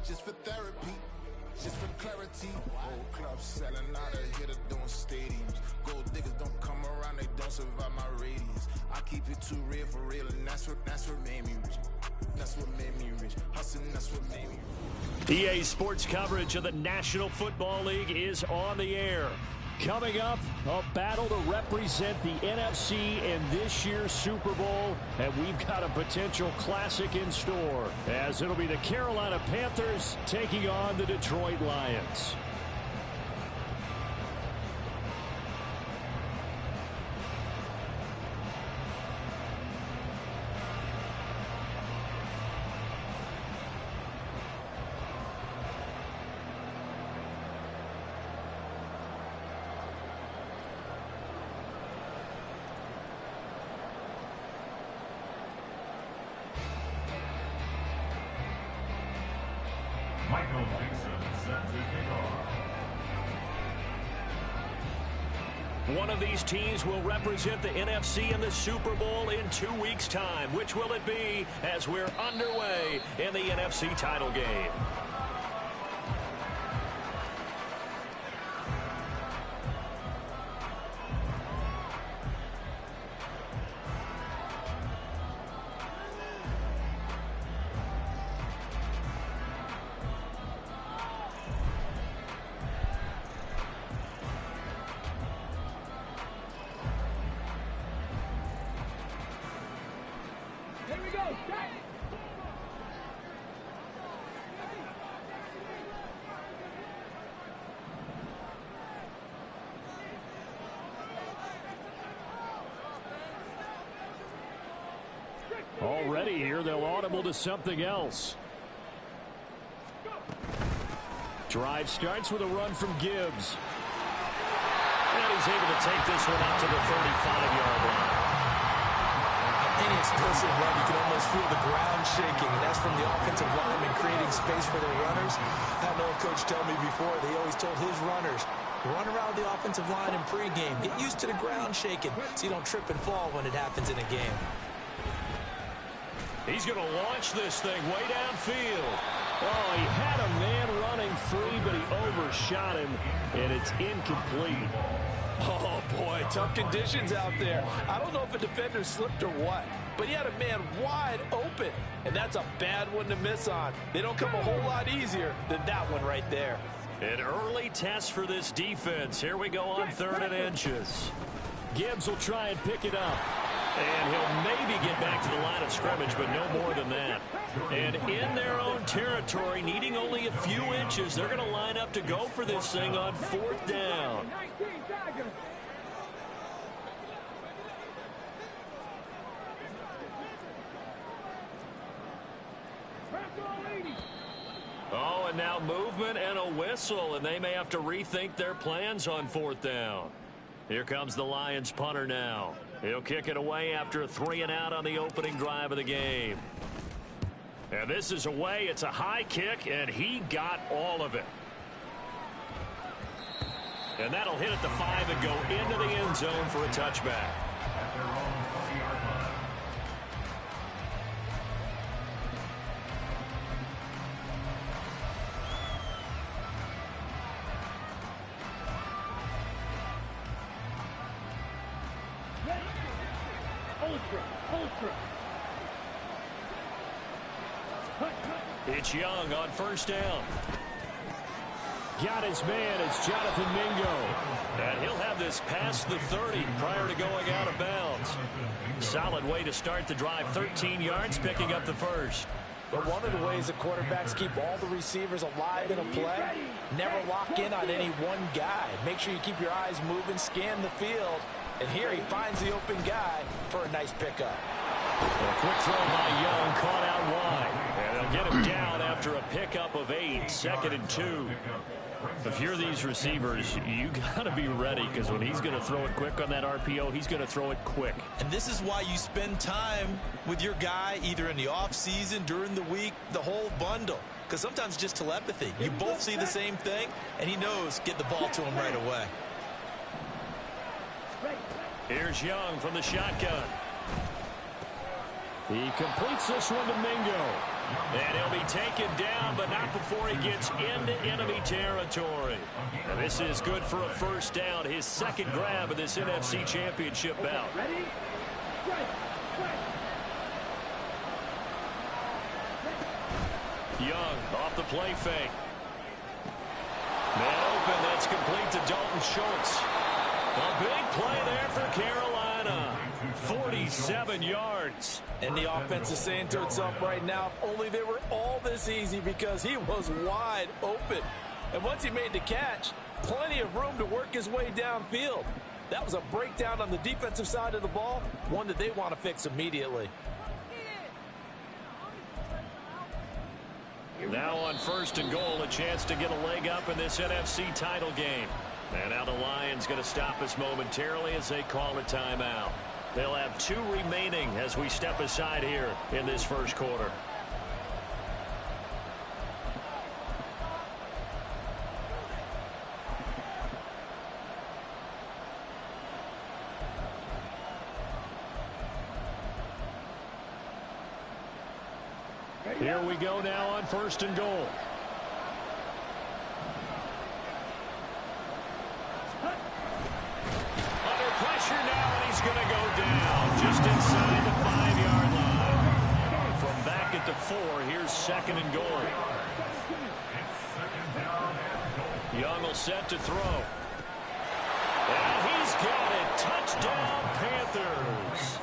just for therapy. Just for clarity, whole club selling out of hitter doing stadiums. Gold diggers don't come around, they don't survive my radius. I keep it too real for real, and that's what made me rich. That's what made me rich. Hustling, that's what made me rich. EA Sports coverage of the National Football League is on the air. Coming up, a battle to represent the NFC in this year's Super Bowl, and we've got a potential classic in store, as it'll be the Carolina Panthers taking on the Detroit Lions. One of these teams will represent the NFC in the Super Bowl in 2 weeks' time. Which will it be as we're underway in the NFC title game? Already here, they'll audible to something else. Drive starts with a run from Gibbs. And he's able to take this one out to the 35-yard line. Any explosive run, you can almost feel the ground shaking, and that's from the offensive lineman creating space for their runners. I had an old coach tell me before, they always told his runners, run around the offensive line in pregame. Get used to the ground shaking so you don't trip and fall when it happens in a game. He's going to launch this thing way downfield. Oh, he had a man running free, but he overshot him, and it's incomplete. Oh, boy, tough conditions out there. I don't know if a defender slipped or what, but he had a man wide open, and that's a bad one to miss on. They don't come a whole lot easier than that one right there. An early test for this defense. Here we go on 3rd and inches. Gibbs will try and pick it up. And he'll maybe get back to the line of scrimmage, but no more than that. And in their own territory, needing only a few inches, they're going to line up to go for this thing on 4th down. Oh, and now movement and a whistle, and they may have to rethink their plans on 4th down. Here comes the Lions punter now. He'll kick it away after a 3-and-out on the opening drive of the game. And this is away. It's a high kick, and he got all of it. And that'll hit at the 5 and go into the end zone for a touchback. It's Young on 1st down. Got his man. It's Jonathan Mingo. And he'll have this past the 30 prior to going out of bounds. Solid way to start the drive. 13 yards, picking up the first. But one of the ways that quarterbacks keep all the receivers alive in a play, never lock in on any one guy. Make sure you keep your eyes moving, scan the field. And here he finds the open guy for a nice pickup. A quick throw by Young, caught out wide. And they'll get him down after a pickup of 8, 2nd and 2. If you're these receivers, you got to be ready, because when he's going to throw it quick on that RPO, he's going to throw it quick. And this is why you spend time with your guy either in the offseason, during the week, the whole bundle. Because sometimes just telepathy. You both see the same thing, and he knows get the ball to him right away. Here's Young from the shotgun. He completes this one to Mingo. And he'll be taken down, but not before he gets into enemy territory. And this is good for a first down, his second grab of this NFC Championship bout. Young off the play fake. Man open, that's complete to Dalton Schultz. A big play there for Carolina. 47 yards. And the offense is saying to itself right now, only they were all this easy because he was wide open. And once he made the catch, plenty of room to work his way downfield. That was a breakdown on the defensive side of the ball, one that they want to fix immediately. Now on 1st and goal, a chance to get a leg up in this NFC title game. And now the Lions going to stop us momentarily as they call a timeout. They'll have 2 remaining as we step aside here in this first quarter. Here we go now on 1st and goal. Under pressure now, and he's going to go down just inside the 5-yard line. From back at the 4, here's 2nd and goal. Young will set to throw. And he's got it. Touchdown, Panthers.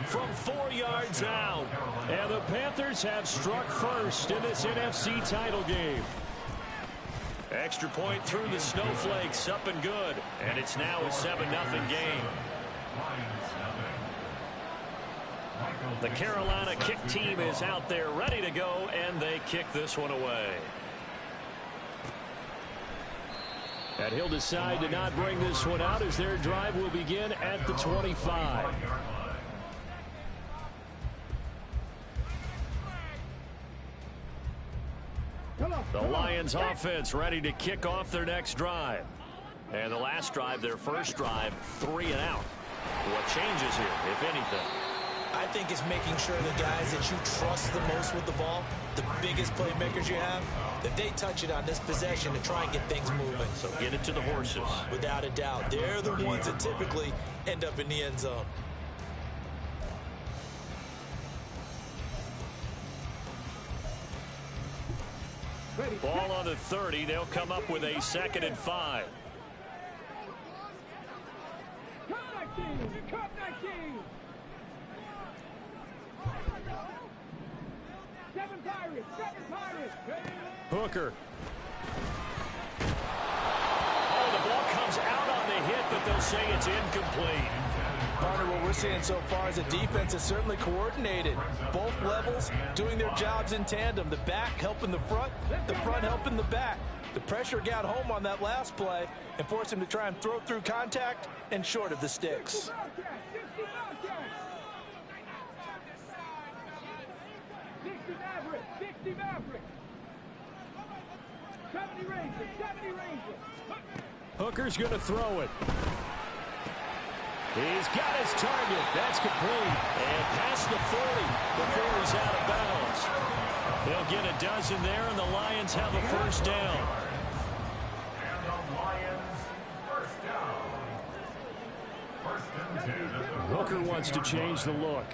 From 4 yards out. And the Panthers have struck first in this NFC title game. Extra point through the snowflakes, up and good. And it's now a 7-0 game. The Carolina kick team is out there ready to go, and they kick this one away. And he'll decide to not bring this one out as their drive will begin at the 25. The Lions offense ready to kick off their next drive. And the last drive, their first drive, 3 and out. What changes here, if anything? I think it's making sure the guys that you trust the most with the ball, the biggest playmakers you have, that they touch it on this possession to try and get things moving. So get it to the horses. Without a doubt. They're the ones that typically end up in the end zone. Ball on the 30. They'll come up with a 2nd and 5. Hooker. Oh, the ball comes out on the hit, but they'll say it's incomplete. Partner, what we're seeing so far is the defense is certainly coordinated. Both levels doing their jobs in tandem. The back helping the front helping the back. The pressure got home on that last play and forced him to try and throw through contact and short of the sticks. Hooker's going to throw it. He's got his target. That's complete. And past the 40 before he's out of bounds. They'll get a dozen there, and the Lions have a first down. And the Lions first down. 1st and 10. Hooker wants to change the look.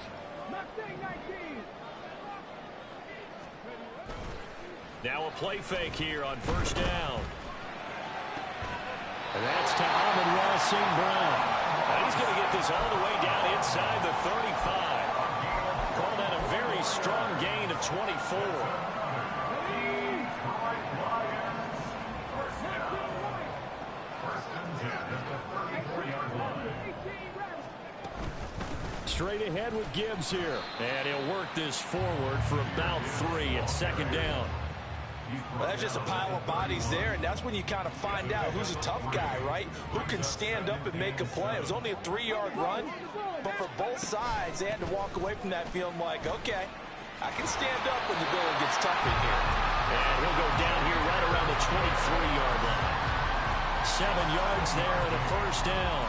Now a play fake here on 1st down. And that's to Amon-Ra St. Brown. And he's going to get this all the way down inside the 35. Call that a very strong gain of 24. Straight ahead with Gibbs here. And he'll work this forward for about 3 at 2nd down. Well, that's just a pile of bodies there, and that's when you kind of find out who's a tough guy, right? Who can stand up and make a play. It was only a 3-yard run, but for both sides, they had to walk away from that feeling like, okay, I can stand up when the going gets tough in here. And he'll go down here right around the 23-yard line. 7 yards there and a first down.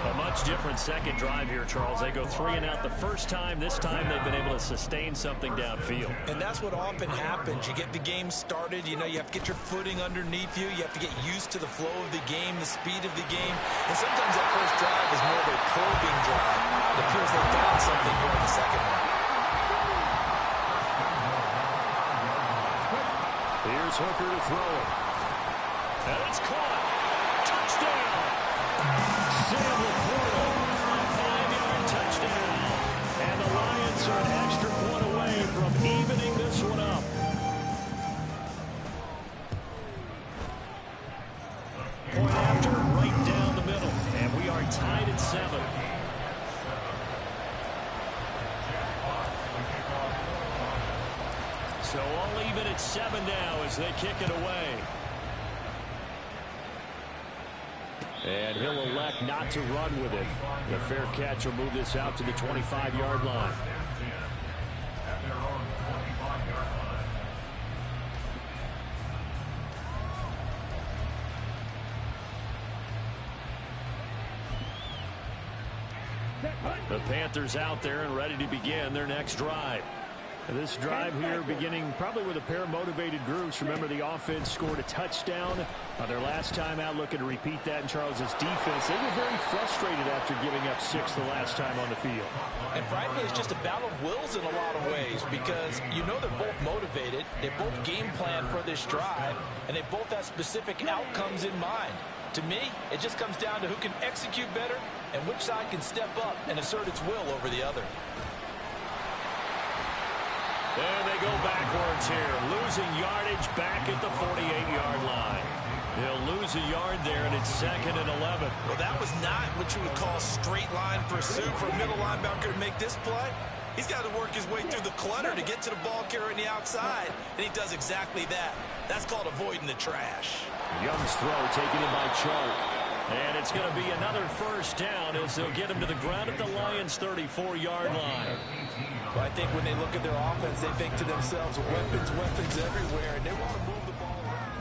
A much different second drive here, Charles. They go 3 and out the first time. This time they've been able to sustain something downfield. And that's what often happens. You get the game started. You know, you have to get your footing underneath you. You have to get used to the flow of the game, the speed of the game. And sometimes that first drive is more of a probing drive. It appears they found something here in the second one. Here's Hooker to throw it. And it's caught. Touchdown. Sam Laporta, a 5-yard touchdown. And the Lions are an extra point away from evening this one up. Point after, right down the middle. And we are tied at 7. So all even at 7 now as they kick it away. And he'll elect not to run with it. The fair catch will move this out to the 25-yard line. The Panthers out there and ready to begin their next drive. This drive here beginning probably with a pair of motivated groups. Remember, the offense scored a touchdown on their last time out, looking to repeat that in Charles's defense. They were very frustrated after giving up 6 the last time on the field. And frankly, it's just a battle of wills in a lot of ways because you know they're both motivated. They both game plan for this drive, and they both have specific outcomes in mind. To me, it just comes down to who can execute better and which side can step up and assert its will over the other. And they go backwards here, losing yardage back at the 48-yard line. They'll lose a yard there, and it's 2nd and 11. Well, that was not what you would call straight line pursuit for a middle linebacker to make this play. He's got to work his way through the clutter to get to the ball carrier on the outside, and he does exactly that. That's called avoiding the trash. Young's throw taken in by Chark. And it's going to be another first down as they'll get him to the ground at the Lions' 34-yard line. Well, I think when they look at their offense, they think to themselves, weapons everywhere, and they want to move the ball around.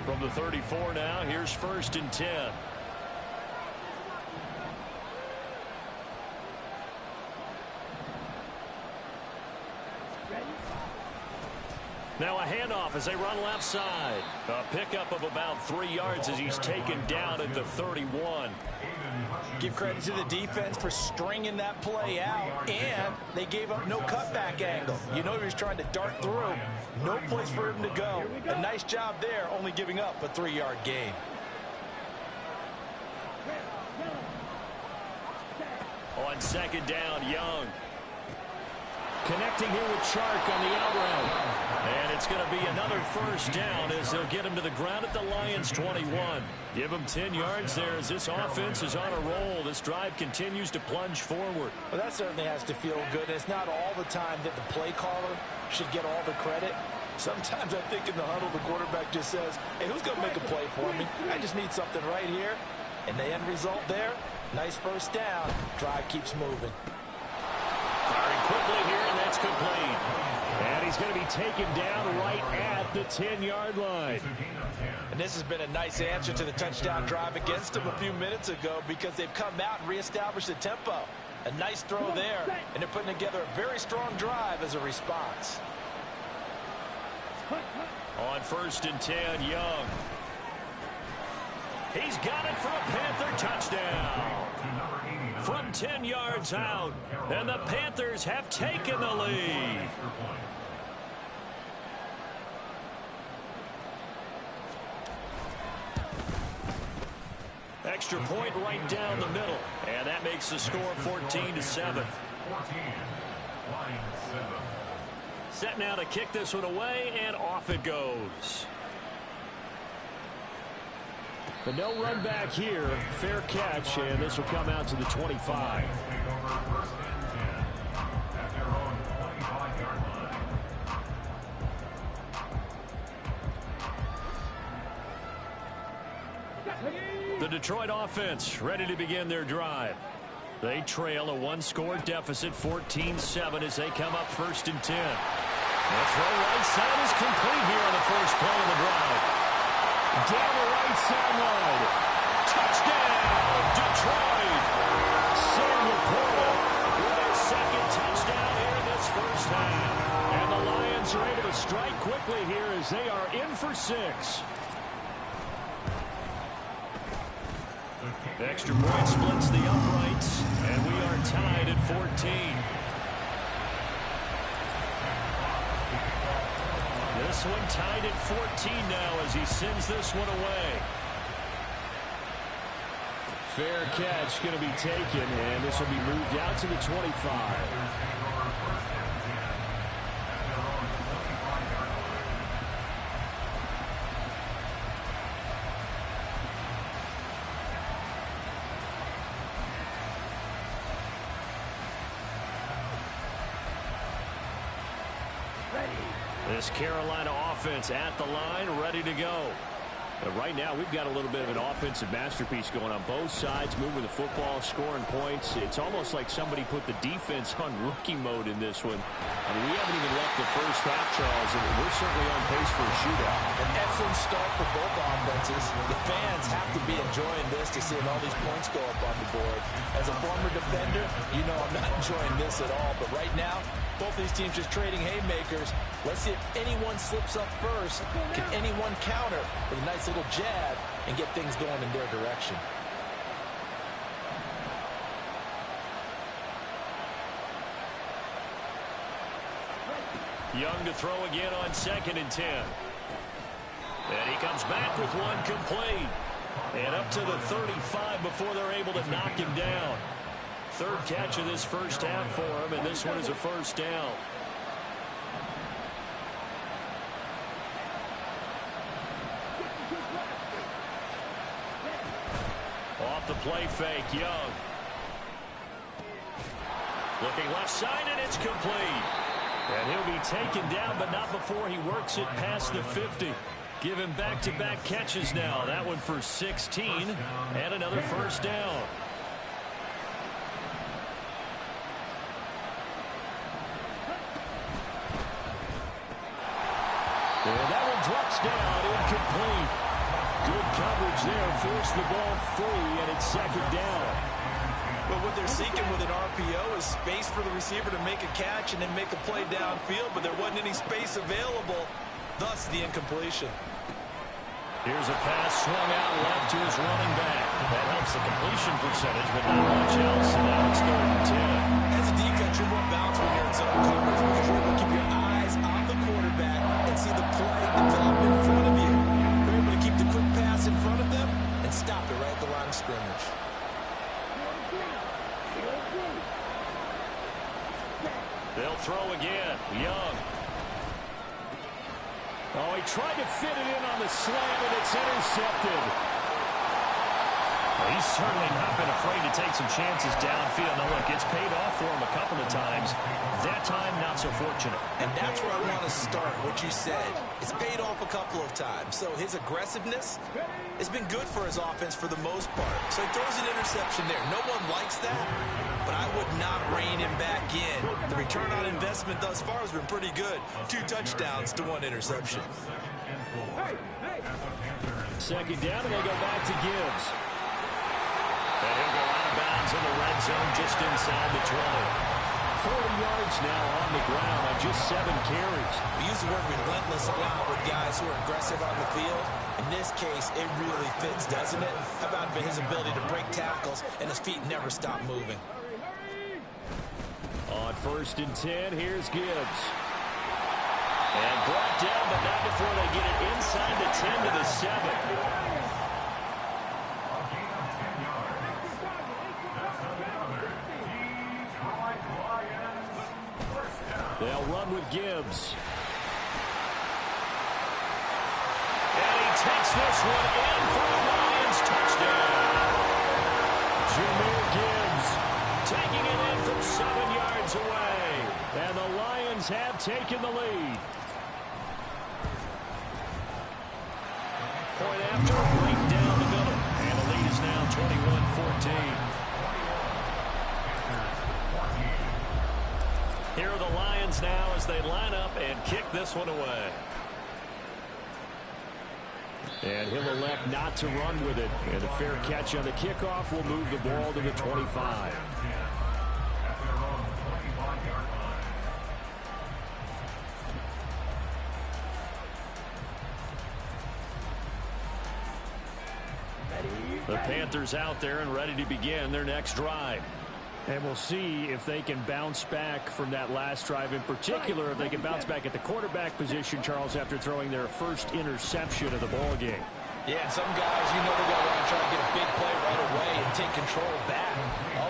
From the 34 now, here's 1st and 10. Now a handoff as they run left side. A pickup of about 3 yards as he's taken down at the 31. Give credit to the defense for stringing that play out, and they gave up no cutback angle. You know he was trying to dart through. No place for him to go. A nice job there, only giving up a 3-yard gain. On 2nd down, Young. Connecting here with Chark on the out route. And it's going to be another first down as they'll get him to the ground at the Lions' 21. Give him 10 yards there as this offense is on a roll. This drive continues to plunge forward. Well, that certainly has to feel good. It's not all the time that the play caller should get all the credit. Sometimes I think in the huddle, the quarterback just says, hey, who's going to make a play for me? I just need something right here. And the end result there, nice first down. Drive keeps moving. Firing quickly here, and that's complete. And he's going to be taken down right at the 10-yard line. And this has been a nice answer to the touchdown drive against them a few minutes ago because they've come out and reestablished the tempo. A nice throw there, and they're putting together a very strong drive as a response. On 1st and 10, Young. He's got it for a Panther touchdown. From 10 yards out, and the Panthers have taken the lead. Extra point right down the middle, and that makes the score 14-7. Set now to kick this one away, and off it goes. But no run back here. Fair catch, and this will come out to the 25. The Detroit offense ready to begin their drive. They trail a 1-score deficit, 14-7, as they come up 1st and 10. The throw right side is complete here on the first play of the drive. Down the right sideline. Touchdown, Detroit. Sam Laporta with his second touchdown here in this first half. And the Lions are able to strike quickly here as they are in for 6. Extra point splits the uprights, and we are tied at 14. This one tied at 14 now as he sends this one away. Fair catch going to be taken, and this will be moved out to the 25. This Carolina offense at the line, ready to go. Right now, we've got a little bit of an offensive masterpiece going on both sides, moving the football, scoring points. It's almost like somebody put the defense on rookie mode in this one. I mean, we haven't even left the first half, Charles, and we're certainly on pace for a shootout. An excellent start for both offenses. The fans have to be enjoying this to see all these points go up on the board. As a former defender, you know I'm not enjoying this at all. But right now, both these teams just trading haymakers. Let's see if anyone slips up first. Can anyone counter with a nice little jab and get things going in their direction? Young to throw again on 2nd and 10. And he comes back with one complete. And up to the 35 before they're able to knock him down. Third catch of this first half for him, and this one is a first down. Off the play fake, Young. Looking left side, and it's complete. And he'll be taken down, but not before he works it past the 50. Give him back-to-back catches now. That one for 16, and another first down. And that one drops down, incomplete. Good coverage there, forced the ball free, and it's 2nd down. But what they're seeking with an RPO is space for the receiver to make a catch and then make a play downfield, but there wasn't any space available, thus the incompletion. Here's a pass swung out left to his running back. That helps the completion percentage, but not much else, and now it's 3rd and 10. As a defense, you're more balanced when you're in zone coverage because you're able to keep your eyes on the quarterback and see the play develop in front of you. You're able to keep the quick pass in front of them and stop it right at the line of scrimmage. They'll throw again. Young. Oh, he tried to fit it in on the slam, and it's intercepted. Well, he's certainly not been afraid to take some chances downfield. Now, look, it's paid off for him a couple of times. That time, not so fortunate. And that's where I want to start, what you said. It's paid off a couple of times. So his aggressiveness has been good for his offense for the most part. So he throws an interception there. No one likes that, but I would not rein him back in. The return on investment thus far has been pretty good. 2 touchdowns to 1 interception. 2nd down, and they go back to Gibbs. And he'll go out of bounds in the red zone just inside the 20. 40 yards now on the ground on just 7 carries. We use the word relentless a lot with guys who are aggressive on the field. In this case, it really fits, doesn't it? How about his ability to break tackles and his feet never stop moving? On 1st and 10, here's Gibbs. And brought down, but not before they get it inside the 10 to the 7. They'll run with Gibbs. And he takes this one in for the Lions touchdown. Jahmyr Gibbs taking it in from 7 yards away. And the Lions have taken the lead. Point after, right down the middle. And the lead is now 21-14. Here are the Lions now as they line up and kick this one away. And he'll elect not to run with it. And a fair catch on the kickoff will move the ball to the 25. The Panthers out there and ready to begin their next drive. And we'll see if they can bounce back from that last drive, in particular if they can bounce back at the quarterback position, Charles, after throwing their first interception of the ball game. Yeah, some guys, you know, they're going to want to try and get a big play right away and take control back.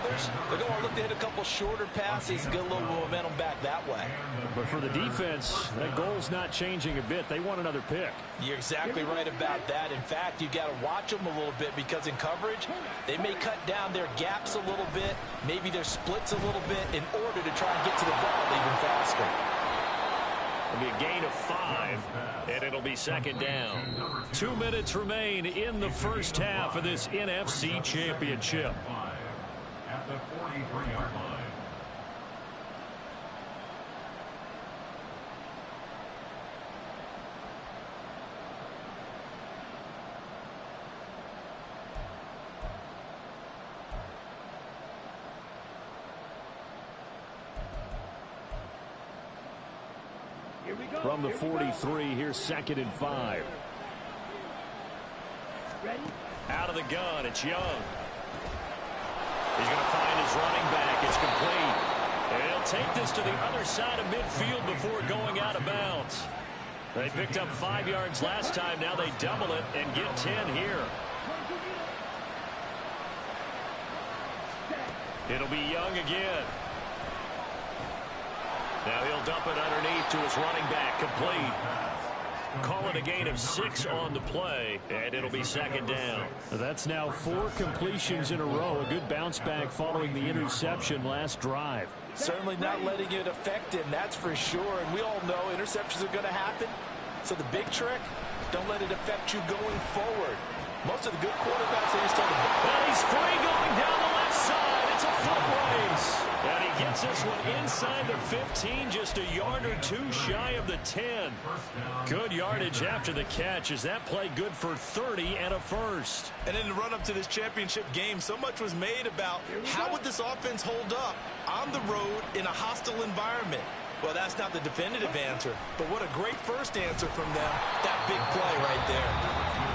Others, they're going to look to hit a couple shorter passes and get a little momentum back that way. But for the defense, that goal's not changing a bit. They want another pick. You're exactly right about that. In fact, you got to watch them a little bit because in coverage, they may cut down their gaps a little bit, maybe their splits a little bit in order to try and get to the ball even faster. It'll be a gain of 5, and it'll be second down. 2 minutes remain in the first half of this NFC Championship. At the 43-yard line. From the 43, here's 2nd and 5. Out of the gun, it's Young. He's going to find his running back. It's complete. And he'll take this to the other side of midfield before going out of bounds. They picked up 5 yards last time. Now they double it and get 10 here. It'll be Young again. Now he'll dump it underneath to his running back, complete. Call it a gain of 6 on the play, and it'll be second down. That's now 4 completions in a row. A good bounce back following the interception last drive. Certainly not letting it affect him, that's for sure. And we all know interceptions are going to happen. So the big trick, don't let it affect you going forward. Most of the good quarterbacks, they just tell the ball. And he's free going down the left side. It's a foot race. And he gets this one inside the 15, just a yard or 2 shy of the 10. Good yardage after the catch. Is that play good for 30 and a first? And in the run-up to this championship game, so much was made about how would this offense hold up on the road in a hostile environment. Well, that's not the definitive answer, but what a great first answer from them. That big play right there.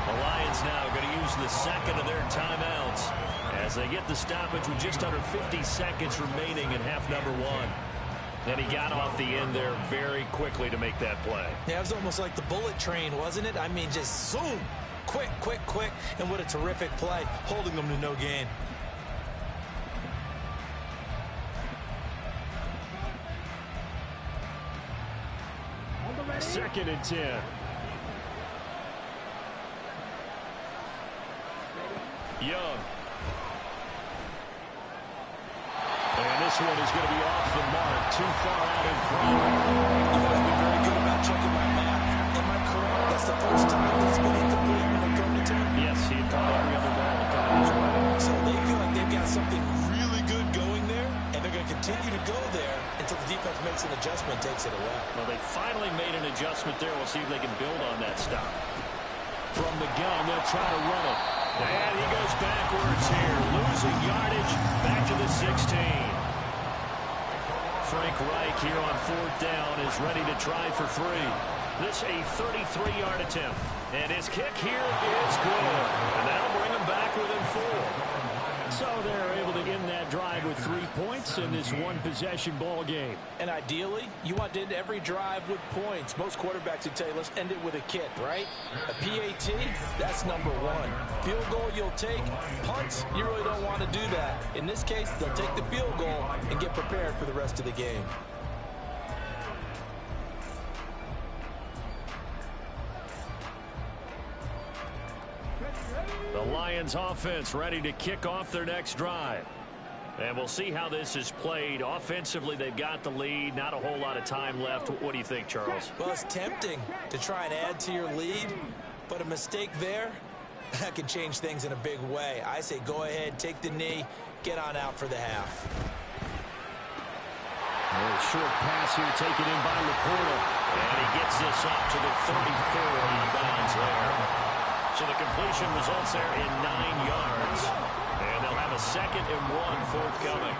The Lions now going to use the second of their timeouts as they get the stoppage with just under 50 seconds remaining in half number 1. And he got off the end there very quickly to make that play. Yeah, it was almost like the bullet train, wasn't it? I mean, just zoom, quick, quick, quick, and what a terrific play, holding them to no gain. Second and 10. Young. And this one is going to be off the mark, too far out in front. You've always been very good about checking my math. Am I correct? That's the first time it's been incomplete when they come to him? Yes, he had caught every other ball coming his way. So they feel like they've got something really good going there, and they're going to continue to go there until the defense makes an adjustment, takes it away. Well, they finally made an adjustment there. We'll see if they can build on that stop. From the gun, they'll try to run it. And he goes backwards here, losing yardage back to the 16. Frank Reich here on 4th down is ready to try for 3. This a 33-yard attempt. And his kick here is good. And that'll bring him back within 4. So they're able to end that drive with 3 points in this one-possession ball game. And ideally, you want to end every drive with points. Most quarterbacks would tell you, let's end it with a kick, right? A PAT, that's number 1. Field goal you'll take. Punts, you really don't want to do that. In this case, they'll take the field goal and get prepared for the rest of the game. The Lions offense ready to kick off their next drive. And we'll see how this is played. Offensively, they've got the lead. Not a whole lot of time left. What do you think, Charles? Well, it's tempting to try and add to your lead, but a mistake there, that can change things in a big way. I say go ahead, take the knee, get on out for the half. There's short pass here taken in by Laporta. And he gets this up to the 34 out of bounds there. So the completion results there in 9 yards. And they'll have a 2nd and 1 forthcoming.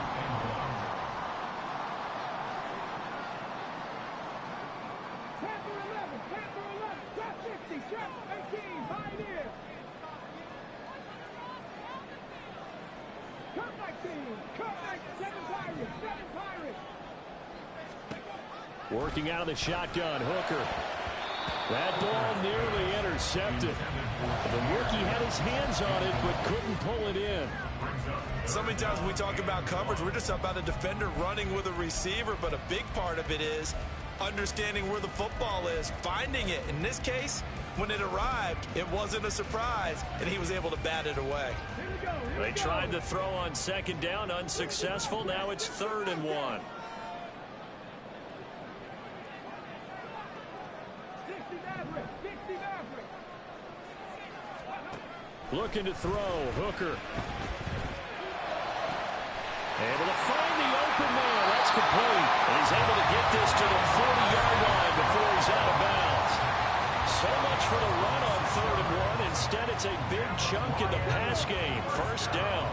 Working out of the shotgun, Hooker. That ball nearly intercepted. The rookie had his hands on it, but couldn't pull it in. So many times when we talk about coverage, we're just about a defender running with a receiver, but a big part of it is understanding where the football is, finding it. In this case, when it arrived, it wasn't a surprise, and he was able to bat it away. They tried to throw on 2nd down, unsuccessful. Now it's 3rd and 1. Looking to throw, Hooker. Able to find the open man. That's complete. And he's able to get this to the 40-yard line before he's out of bounds. So much for the run on 3rd and 1. Instead, it's a big chunk in the pass game. 1st down.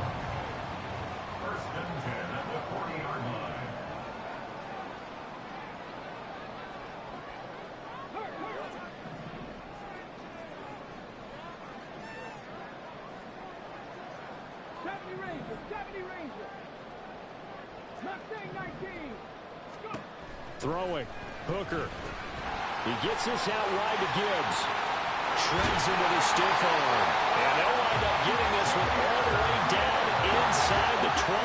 1st and 10 at the 40-yard line. Throwing. Hooker. He gets this out wide to Gibbs. Shreds him with his stiff arm. And they'll wind up getting this one all the way down inside the 20.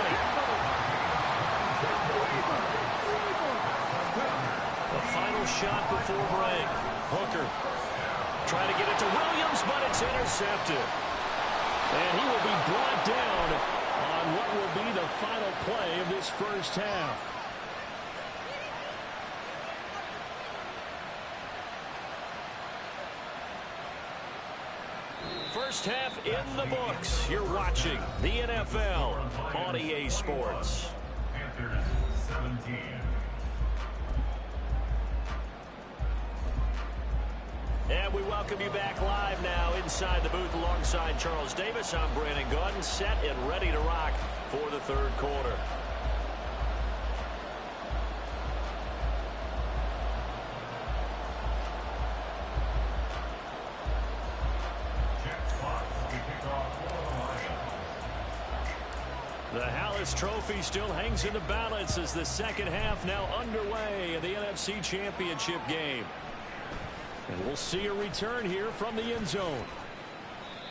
The final shot before break. Hooker trying to get it to Williams, but it's intercepted. And he will be brought down on what will be the final play of this 1st half. First half in the books. You're watching the NFL on EA Sports. Panthers 17. And we welcome you back live now inside the booth alongside Charles Davis. I'm Brandon Gordon, set and ready to rock for the 3rd quarter. The Hallis Trophy still hangs in the balance as the 2nd half now underway in the NFC Championship game. And we'll see a return here from the end zone.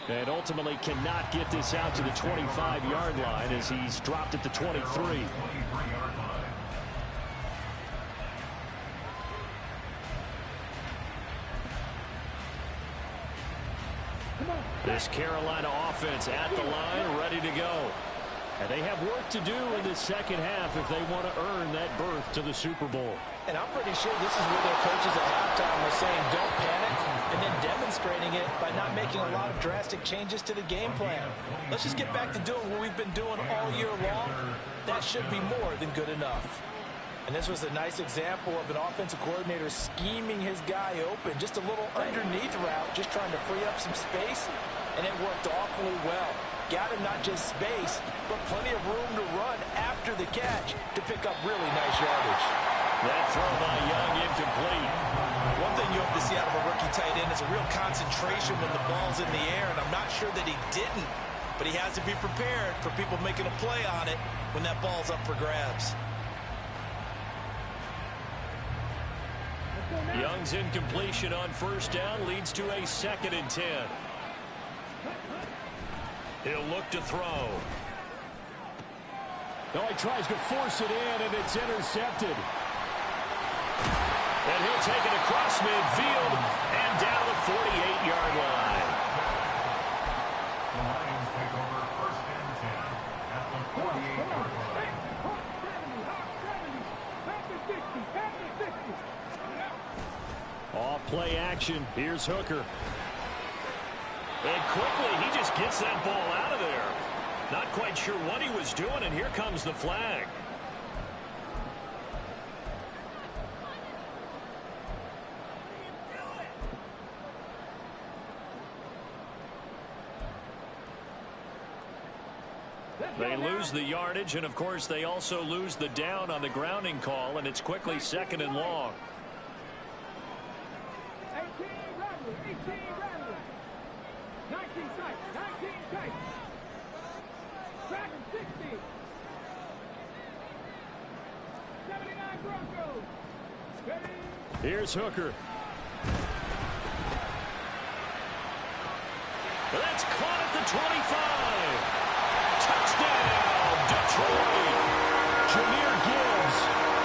And ultimately cannot get this out to the 25-yard line as he's dropped at the 23. This Carolina offense at the line, ready to go. And they have work to do in the 2nd half if they want to earn that berth to the Super Bowl. And I'm pretty sure this is where their coaches at halftime were saying don't panic, and then demonstrating it by not making a lot of drastic changes to the game plan. Let's just get back to doing what we've been doing all year long. That should be more than good enough. And this was a nice example of an offensive coordinator scheming his guy open. Just a little underneath route, just trying to free up some space, and it worked awfully well. Got him not just space, but plenty of room to run after the catch to pick up really nice yardage. That throw by Young incomplete. One thing you hope to see out of a rookie tight end is a real concentration when the ball's in the air, and I'm not sure that he didn't, but he has to be prepared for people making a play on it when that ball's up for grabs. Young's incompletion on 1st down leads to a 2nd and 10. He'll look to throw. No, he tries to force it in, and it's intercepted. And he'll take it across midfield and down the 48-yard line. The Lions take over 1st and 10 at the 48-yard line. Off play action. Here's Hooker. And quickly, he just gets that ball out of there. Not quite sure what he was doing, and here comes the flag. They lose the yardage, and of course they also lose the down on the grounding call, and it's quickly 2nd and long. 18 Rattler, 19 tight, 19 tight. Dragon 60. 79 Broncos. Ready? Here's Hooker. That's caught at the 25. Touchdown, Detroit. Jahmyr Gibbs.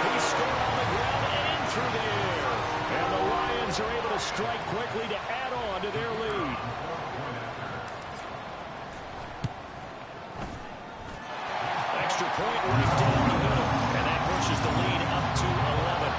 He scored on the ground and through the air. And the Lions are able to strike quickly to add on to their lead. Extra point right down the middle. And that pushes the lead up to 11.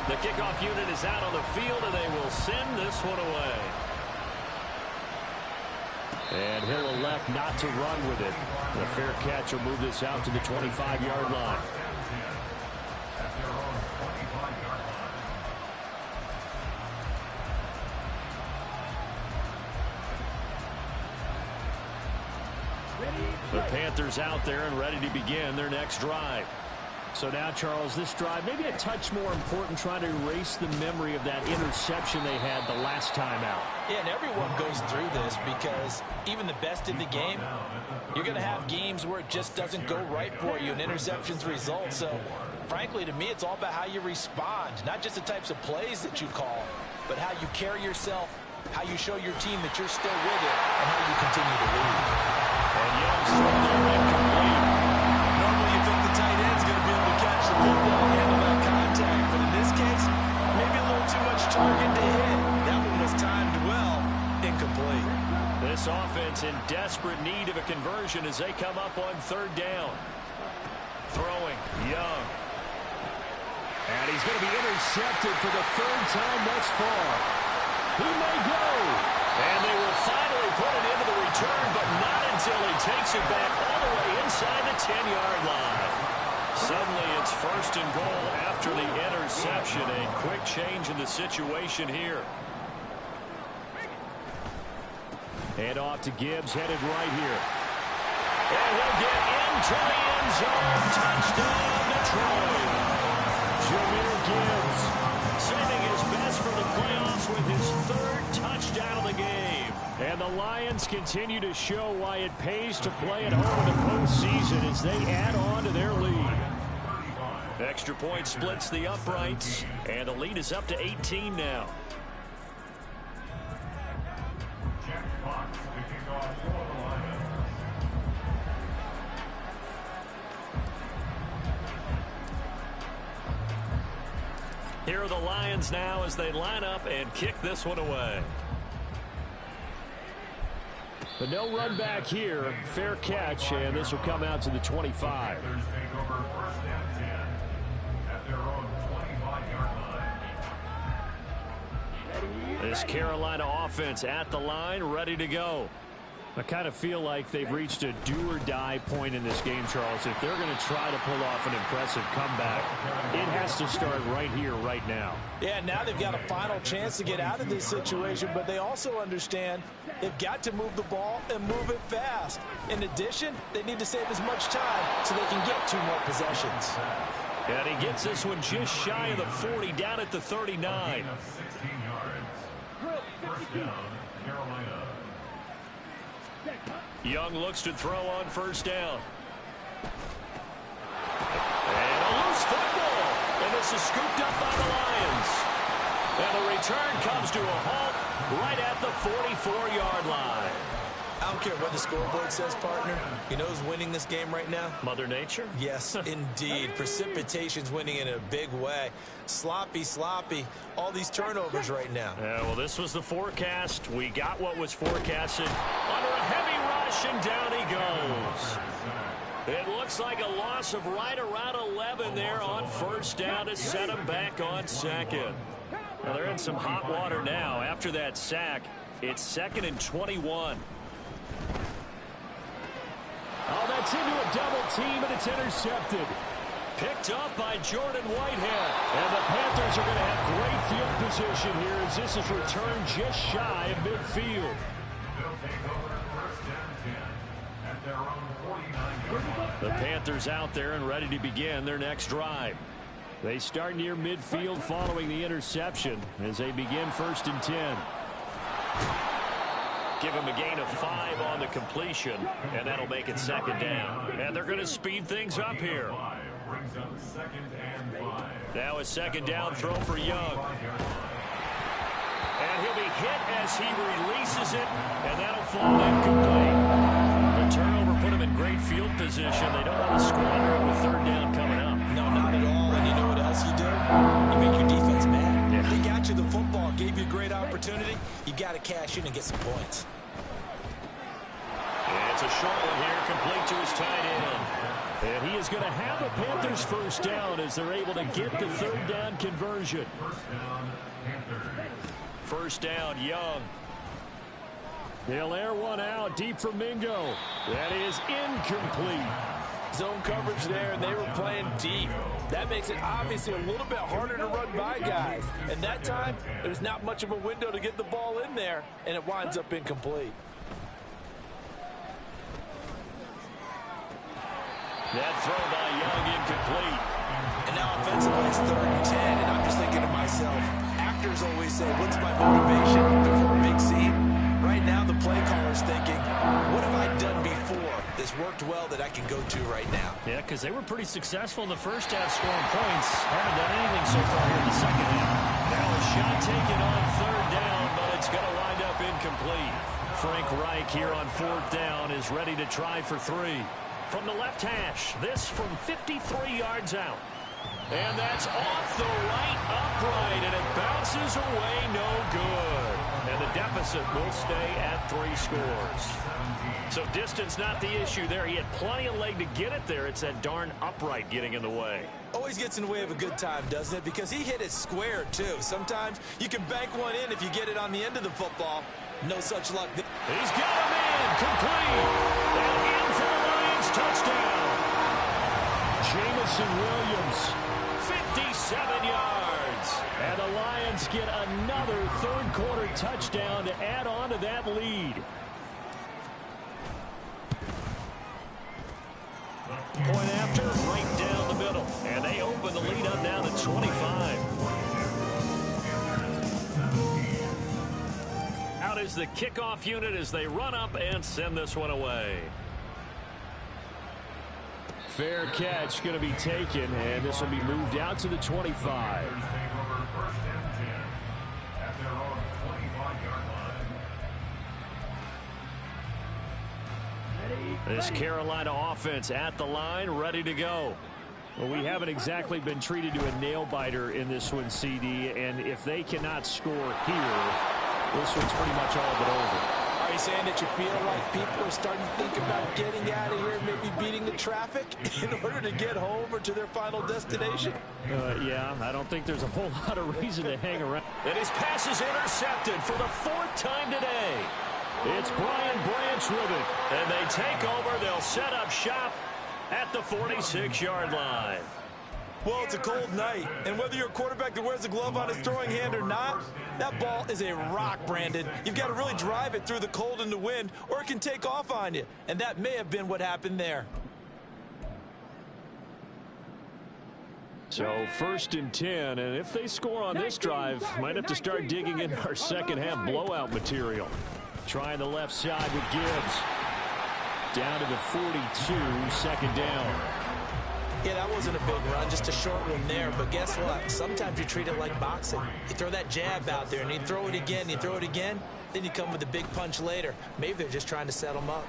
The kickoff unit is out on the field, and they will send this one away. And he'll elect not to run with it. The fair catch will move this out to the 25-yard line. The Panthers out there and ready to begin their next drive. So now, Charles, this drive maybe a touch more important, trying to erase the memory of that interception they had the last time out. Yeah, and everyone goes through this because even the best in the game, you're going to have games where it just doesn't go right for you and interceptions result. So, frankly, to me, it's all about how you respond, not just the types of plays that you call, but how you carry yourself, how you show your team that you're still with it, and how you continue to lead. And Young's thrown there incomplete. Normally you think the tight end's going to be able to catch the football and handle that contact, but in this case, maybe a little too much target to hit. That one was timed well, incomplete. This offense in desperate need of a conversion as they come up on 3rd down. Throwing, Young. And he's going to be intercepted for the 3rd time thus far. He may go. And they will finally put it into the return, but not until he takes it back all the way inside the 10-yard line. Suddenly it's 1st and goal after the interception. A quick change in the situation here. And off to Gibbs, headed right here. And he'll get into the end zone. Touchdown, Detroit. Jahmyr Gibbs saving his best for the playoffs with his 3rd touchdown of the game. And the Lions continue to show why it pays to play at home in the postseason as they add on to their lead. Extra point splits the uprights, and the lead is up to 18 now. Jack Fox picking off for the Lions. Here are the Lions now as they line up and kick this one away. But no run back here. Fair catch, and this will come out to the 25. Panthers take over 1st and 10 at their own 25-yard line. This Carolina offense at the line, ready to go. I kind of feel like they've reached a do-or-die point in this game, Charles. If they're going to try to pull off an impressive comeback, it has to start right here, right now. Yeah, now they've got a final chance to get out of this situation, but they also understand they've got to move the ball and move it fast. In addition, they need to save as much time so they can get 2 more possessions. And he gets this one just shy of the 40, down at the 39. 16 yards. 1st down, Carolina. Young looks to throw on 1st down. And a loose football. And this is scooped up by the Lions. And the return comes to a halt right at the 44-yard line. I don't care what the scoreboard says, partner. You know who's winning this game right now? Mother Nature? Yes, indeed. Precipitation's winning in a big way. Sloppy, sloppy. All these turnovers right now. Yeah, well, this was the forecast. We got what was forecasted. Under a heavy rush, and down he goes. It looks like a loss of right around 11 there on 1st down to set him back on 2nd. Now, they're in some hot water now after that sack. It's 2nd and 21. Oh, that's into a double team, and it's intercepted. Picked up by Jordan Whitehead. And the Panthers are going to have great field position here as this is returned just shy of midfield. They'll take over 1st and 10 at their own 49-yard line. The Panthers out there and ready to begin their next drive. They start near midfield following the interception as they begin 1st and 10. Give him a gain of 5 on the completion, and that'll make it 2nd down. And they're going to speed things up here. Brings up 2nd and 5. Now a 2nd down throw for Young. And he'll be hit as he releases it, and that'll fall incomplete. The turnover put him in great field position. They don't want to squander it with 3rd down coming up. No, not at all. And you know what else you do? You make your defense mad. Yeah. They got you the football, gave you a great opportunity. You got to cash in and get some points. And it's a short one here, complete to his tight end. And he is going to have the Panthers 1st down as they're able to get the 3rd down conversion. 1st down, Panthers. 1st down, Young. They'll air one out deep for Mingo. That is incomplete. Zone coverage there, and they were playing deep. That makes it obviously a little bit harder to run by guys. And that time, there's not much of a window to get the ball in there, and it winds up incomplete. That throw by Young incomplete. And now offensively, it's 3rd and 10, and I'm just thinking to myself, actors always say, what's my motivation before a big scene? Right now, the play caller's thinking, what have I done before that's worked well that I can go to right now? Yeah, because they were pretty successful in the 1st half scoring points. Haven't done anything so far here in the 2nd half. Now a shot taken on 3rd down, but it's going to wind up incomplete. Frank Reich here on 4th down is ready to try for 3. From the left hash, this from 53 yards out. And that's off the right upright, and it bounces away no good. And the deficit will stay at 3 scores. So distance not the issue there. He had plenty of leg to get it there. It's that darn upright getting in the way. Always gets in the way of a good time, doesn't it? Because he hit it square, too. Sometimes you can bank one in if you get it on the end of the football. No such luck. He's got him in, complete. And in for the Lions touchdown. Jamison Williams. 57 yards. And the Lions get another 3rd quarter touchdown to add on to that lead. Point after, right down the middle. And they open the lead up now to 25. Out is the kickoff unit as they run up and send this one away. Fair catch going to be taken, and this will be moved out to the 25. Take over 1st and 10 at their own 25-yard line. This Carolina offense at the line, ready to go. Well, we haven't exactly been treated to a nail-biter in this one, CD, and if they cannot score here, this one's pretty much all but over. Are you saying that you feel like people are starting to think about getting out of here, maybe beating the traffic in order to get home or to their final destination? Yeah, I don't think there's a whole lot of reason to hang around. And his pass is intercepted for the 4th time today. It's Brian Branch with it. And they take over. They'll set up shop at the 46-yard line. Well, it's a cold night, and whether you're a quarterback that wears a glove on his throwing hand or not, that ball is a rock, Brandon. You've got to really drive it through the cold and the wind, or it can take off on you, and that may have been what happened there. So 1st and 10, and if they score on this drive, might have to start digging in our 2nd half blowout material. Trying the left side with Gibbs. Down to the 42, 2nd down. Yeah, that wasn't a big run, just a short one there. But guess what? Sometimes you treat it like boxing. You throw that jab out there, and you throw it again, you throw it again, then you come with a big punch later. Maybe they're just trying to set them up.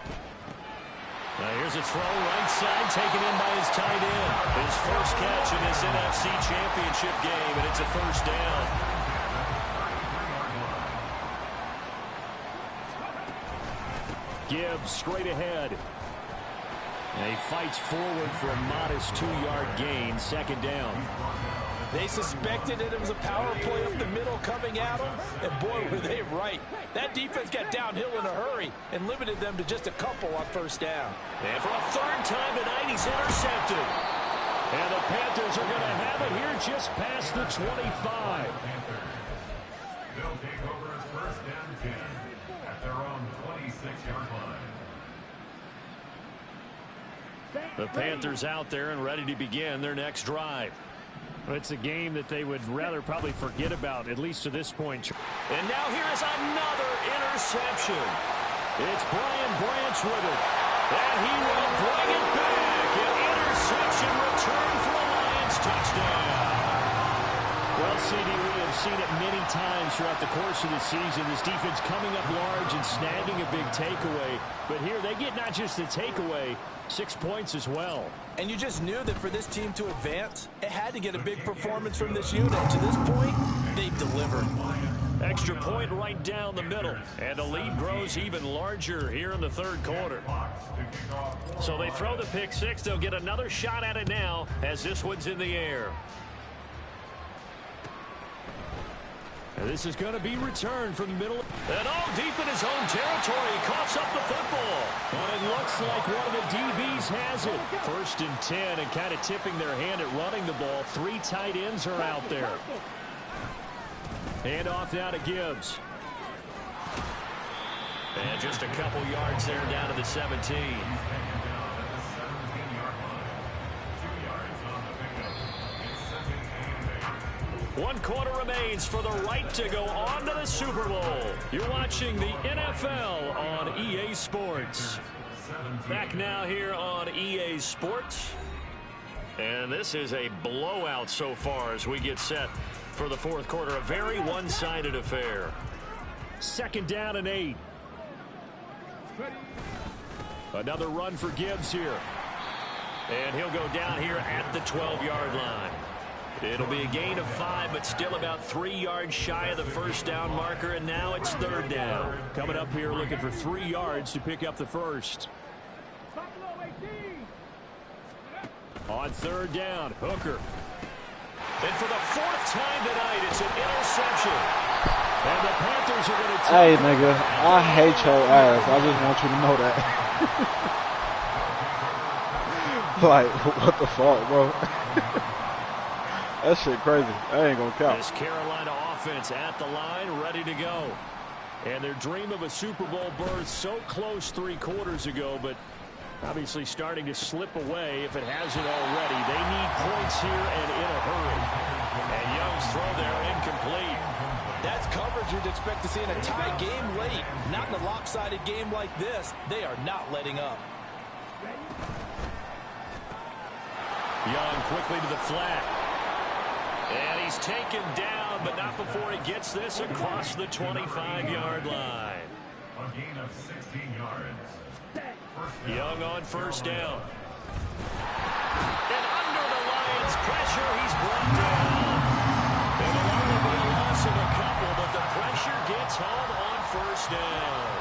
Now here's a throw, right side, taken in by his tight end. His first catch in this NFC Championship game, and it's a 1st down. Gibbs straight ahead. And he fights forward for a modest 2-yard gain, 2nd down. They suspected that it was a power play up the middle coming at them, and boy, were they right. That defense got downhill in a hurry and limited them to just a couple on first down. And for a third time tonight, he's intercepted. And the Panthers are going to have it here just past the 25. They'll take over as first and 10 at their own 26-yard line. The Panthers out there and ready to begin their next drive. It's a game that they would rather probably forget about, at least to this point. And now here is another interception. It's Brian Branch with it. And he will bring it back. An interception return for a Lions touchdown. Well, CD, we have seen it many times throughout the course of the season. This defense coming up large and snagging a big takeaway. But here they get not just the takeaway, 6 points as well. And you just knew that for this team to advance, it had to get a big performance from this unit. To this point, they delivered. Extra point right down the middle. And the lead grows even larger here in the third quarter. So they throw the pick six. They'll get another shot at it now as this one's in the air. And this is going to be returned from the middle. And all deep in his own territory. He coughs up the football. And it looks like one of the DBs has it. 1st and 10 and kind of tipping their hand at running the ball. 3 tight ends are out there. Hand off now to Gibbs. And just a couple yards there down to the 17. 1 quarter remains for the right to go on to the Super Bowl. You're watching the NFL on EA Sports. Back now here on EA Sports. And this is a blowout so far as we get set for the fourth quarter. A very one-sided affair. 2nd down and 8. Another run for Gibbs here. And he'll go down here at the 12-yard line. It'll be a gain of 5, but still about 3 yards shy of the first down marker, and now it's 3rd down. Coming up here looking for 3 yards to pick up the first. On 3rd down, Hooker. And for the 4th time tonight, it's an interception. And the Panthers are going to take Hey, nigga, I hate your ass. I just want you to know that. Like, what the fuck, bro? That shit crazy. I ain't gonna count. This Carolina offense at the line, ready to go. And their dream of a Super Bowl berth so close 3 quarters ago, but obviously starting to slip away if it hasn't already. They need points here and in a hurry. And Young's throw there incomplete. That's coverage you'd expect to see in a tie game late. Not in a lopsided game like this. They are not letting up. Young quickly to the flat. And he's taken down, but not before he gets this across the 25-yard line. A gain of 16 yards. Young on 1st down. And under the Lions' pressure, he's brought down. It'll only be a loss of a couple, but the pressure gets home on 1st down.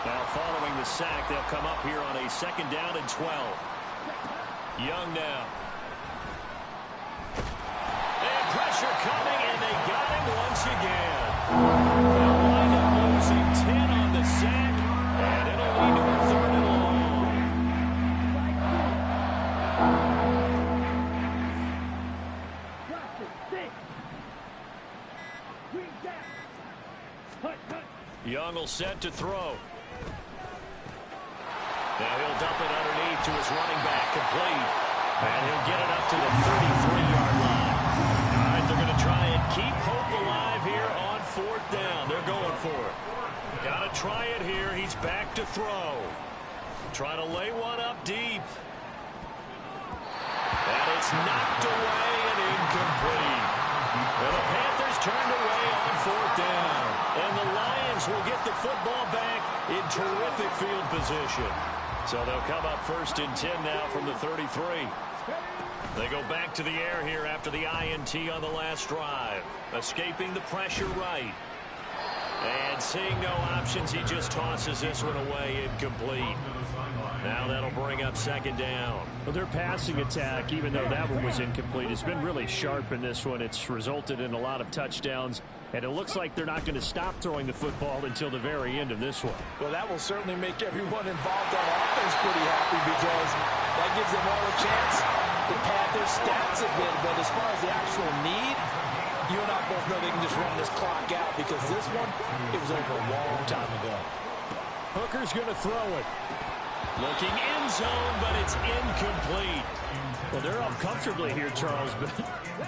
Now following the sack, they'll come up here on a 2nd down and 12. Young now. And pressure coming, and they got him once again. They'll wind up losing 10 on the sack, and it'll lead to a 3rd and long. Young will set to throw. Now he'll dump it underneath to his running back, complete. And he'll get it up to the 33-yard line. All right, they're going to try and keep hope alive here on 4th down. They're going for it. Got to try it here. He's back to throw. Try to lay one up deep. And it's knocked away and incomplete. And the Panthers turned away on 4th down. And the Lions will get the football back in terrific field position. So they'll come up 1st and 10 now from the 33. They go back to the air here after the INT on the last drive. Escaping the pressure right. And seeing no options, he just tosses this one away incomplete. Now that'll bring up second down. Well, their passing attack, even though that one was incomplete, has been really sharp in this one. It's resulted in a lot of touchdowns, and it looks like they're not going to stop throwing the football until the very end of this one. Well, that will certainly make everyone involved on offense pretty happy because that gives them all a chance to pad their stats a bit. But as far as the actual need, you and I both know they can just run this clock out because this one, it was over a long time ago. Hooker's going to throw it. Looking end zone, but it's incomplete. Well, they're up comfortably here, Charles, but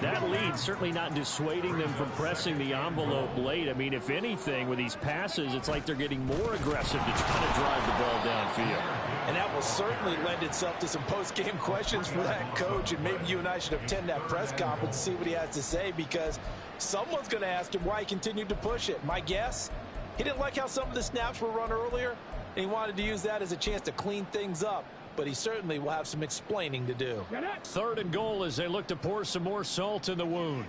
that lead certainly not dissuading them from pressing the envelope late. I mean, if anything, with these passes, it's like they're getting more aggressive to try to drive the ball downfield. And that will certainly lend itself to some post-game questions for that coach, and maybe you and I should attend that press conference and see what he has to say because someone's going to ask him why he continued to push it. My guess, he didn't like how some of the snaps were run earlier, and he wanted to use that as a chance to clean things up. But he certainly will have some explaining to do. 3rd and goal as they look to pour some more salt in the wound.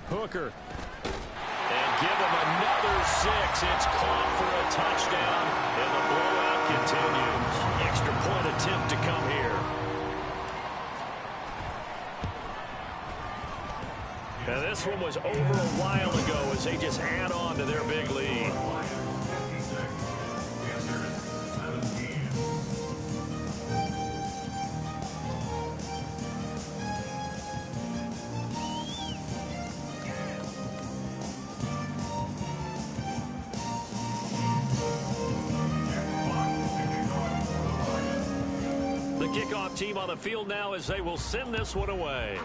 Hooker. And give him another 6. It's caught for a touchdown, and the blowout continues. Extra point attempt to come here. Now this one was over a while ago as they just add on to their big lead. The kickoff team on the field now as they will send this one away.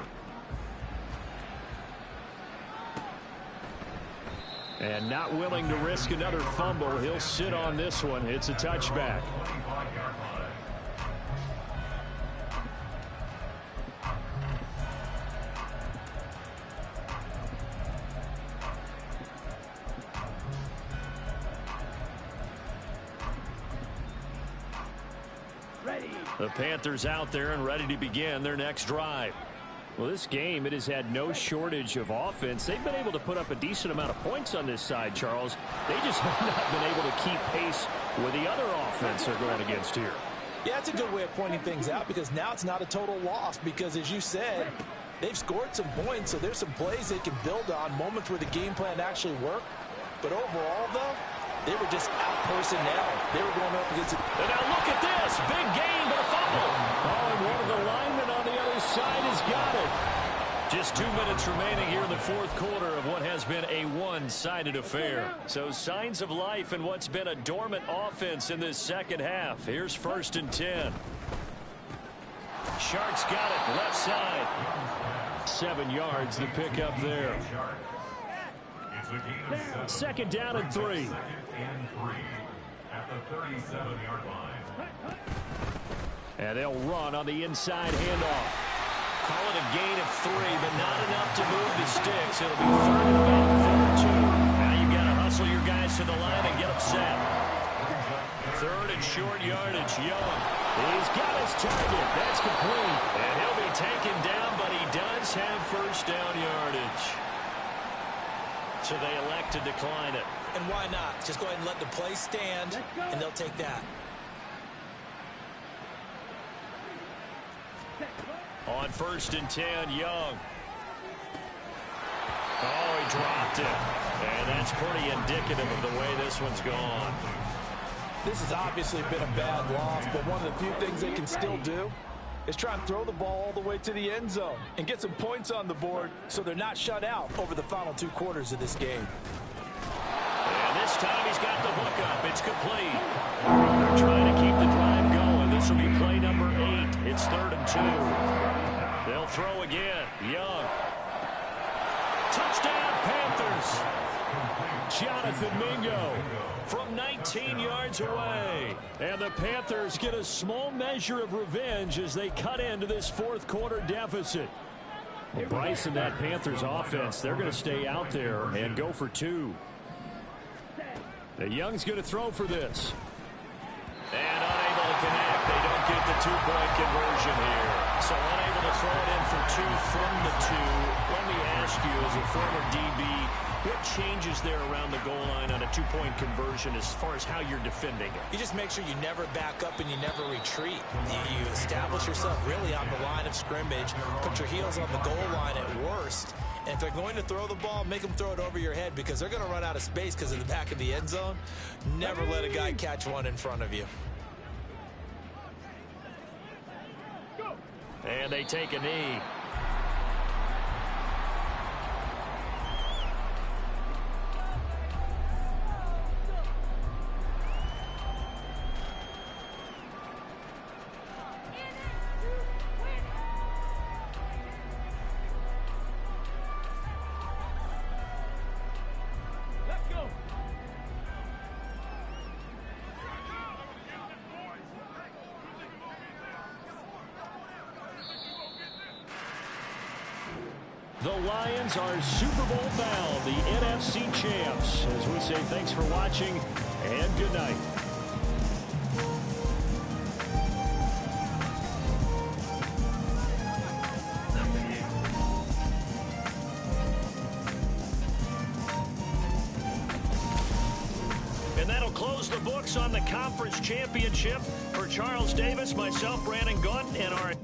And not willing to risk another fumble. He'll sit on this one. It's a touchback. The Panthers out there and ready to begin their next drive. Well, this game, it has had no shortage of offense. They've been able to put up a decent amount of points on this side, Charles. They just have not been able to keep pace with the other offense they're going against here. Yeah, it's a good way of pointing things out because now it's not a total loss because, as you said, they've scored some points, so there's some plays they can build on, moments where the game plan actually worked. But overall, though, they were just out-personnel. They were going up against it. And now look at this. Big gain, but a fumble. Oh, and one of the linemen on the other side has got it. Just 2 minutes remaining here in the 4th quarter of what has been a one-sided affair. So signs of life in what's been a dormant offense in this second half. Here's 1st and 10. Sharks got it left side. 7 yards the pick up there. 2nd down and 3. At the 37-yard line. And they'll run on the inside handoff. Call it a gain of 3, but not enough to move the sticks. It'll be 3rd and about 4-2. Now you got to hustle your guys to the line and get them set. 3rd and short yardage. Young. He's got his target. That's complete. And he'll be taken down, but he does have 1st down yardage. So they elect to decline it. And why not? Just go ahead and let the play stand, and they'll take that. On 1st and 10, Young. Oh, he dropped it. And that's pretty indicative of the way this one's gone. This has obviously been a bad loss, but one of the few things they can still do is try and throw the ball all the way to the end zone and get some points on the board so they're not shut out over the final 2 quarters of this game. And this time he's got the hook up. It's complete. They're trying to keep the drive going. This will be play number 8. It's 3rd and 2. They'll throw again. Young. Touchdown, Panthers. Jonathan Mingo from 19 yards away. And the Panthers get a small measure of revenge as they cut into this 4th quarter deficit. Well, Bryce and that Panthers offense, they're going to stay out there and go for 2. The Young's going to throw for this. And unable to connect. They don't get the 2-point conversion here. So unable to throw it in for 2 from the 2. Let me ask you, as a former DB, what changes there around the goal line on a 2-point conversion as far as how you're defending it? You just make sure you never back up and you never retreat. You establish yourself really on the line of scrimmage, put your heels on the goal line at worst. And if they're going to throw the ball, make them throw it over your head because they're going to run out of space because of the back of the end zone. Never let a guy catch one in front of you. And they take a knee. The Lions are Super Bowl bound, the NFC champs. As we say, thanks for watching and good night. And that'll close the books on the conference championship for Charles Davis, myself, Brandon Gaunt, and our